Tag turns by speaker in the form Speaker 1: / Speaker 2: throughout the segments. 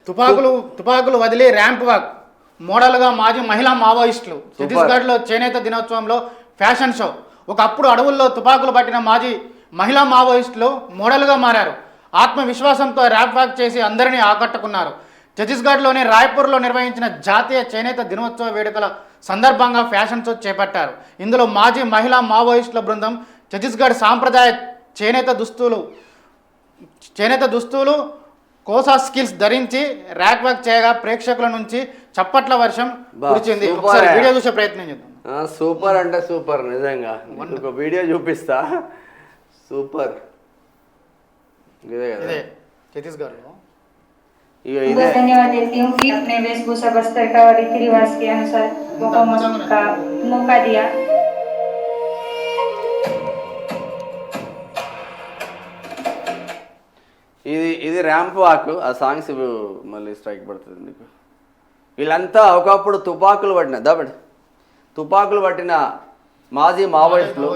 Speaker 1: తుపాకులు వదిలి ramp walk మోడల్గా మాజీ మహిళా మావోయిస్టులు. ఛత్తీస్గఢ్లో చేనేత దినోత్సవంలో ఫ్యాషన్ షో. ఒకప్పుడు అడవుల్లో తుపాకులు పట్టిన మాజీ మహిళా మావోయిస్టులు మోడల్గా మారారు. ఆత్మవిశ్వాసంతో ర్యాంప్ వాక్ చేసి అందరినీ ఆకట్టుకున్నారు. ఛత్తీస్గఢ్లోని రాయ్పూర్లో నిర్వహించిన జాతీయ చేనేత దినోత్సవ వేడుకల సందర్భంగా ఫ్యాషన్ షో చేపట్టారు. ఇందులో మాజీ మహిళా మావోయిస్టుల బృందం ఛత్తీస్గఢ్ సాంప్రదాయ చేనేత దుస్తులు కోసా స్కిల్స్ ధరించి ర్యాక్ వాక్ చేయగా ప్రేక్షకుల నుంచి చప్పట్ల వర్షం కురిచింది. ఒకసారి వీడియో చూసే ప్రయత్నం చేద్దాం.
Speaker 2: సూపర్ అంటే సూపర్, నిజంగా ఒక వీడియో చూపిస్తా. సూపర్.
Speaker 1: ఇదే ఛత్తీస్గఢ్ లో
Speaker 3: धन्यवाद देती हूँ कि अपने वेशभूषा बस्तर का और रीति रिवाज के अनुसार वो मौका दिया।
Speaker 2: ఇది ర్యాంప్ వాక్. ఆ సాంగ్స్ మళ్ళీ స్ట్రైక్ పడుతుంది నీకు. వీళ్ళంతా ఒకప్పుడు తుపాకులు పట్టిన మాజీ మావోయిస్టులు.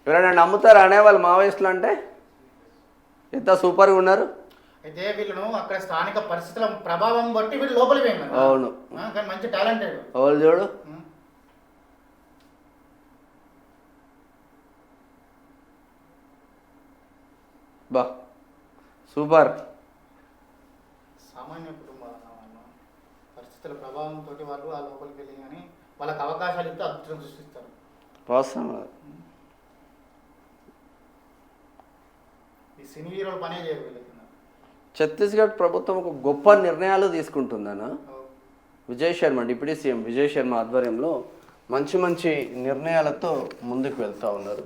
Speaker 2: ఎవరైనా నమ్ముతారు అనేవాళ్ళు మావోయిస్టులు అంటే? ఎంత సూపర్గా ఉన్నారు.
Speaker 1: అయితే వీళ్ళను అక్కడ స్థానిక పరిస్థితుల ప్రభావం బట్టి వీళ్ళు లోపలికి పోయినారు.
Speaker 2: అవును,
Speaker 1: కానీ మంచి టాలెంటెడ్.
Speaker 2: వాళ్ళు చూడు. బా సూపర్.
Speaker 1: సామాన్య కుటుంబాలు పరిస్థితుల ప్రభావంతో వాళ్ళు ఆ లోపలికి వెళ్ళి కానీ వాళ్ళకి అవకాశాలు ఇస్తే అద్భుతం సృష్టిస్తారు. ఈ సినీ హీరోలు పనే చేయరు వీళ్ళకి.
Speaker 2: ఛత్తీస్గఢ్ ప్రభుత్వం ఒక గొప్ప నిర్ణయాలు తీసుకుంటుందన్న. విజయ్ శర్మ, డిప్యూటీ సీఎం విజయ్ శర్మ ఆధ్వర్యంలో మంచి నిర్ణయాలతో ముందుకు వెళ్తూ ఉన్నారు.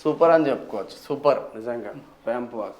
Speaker 2: సూపర్ అని చెప్పుకోవచ్చు. సూపర్ నిజంగా ర్యాంప్ వాక్.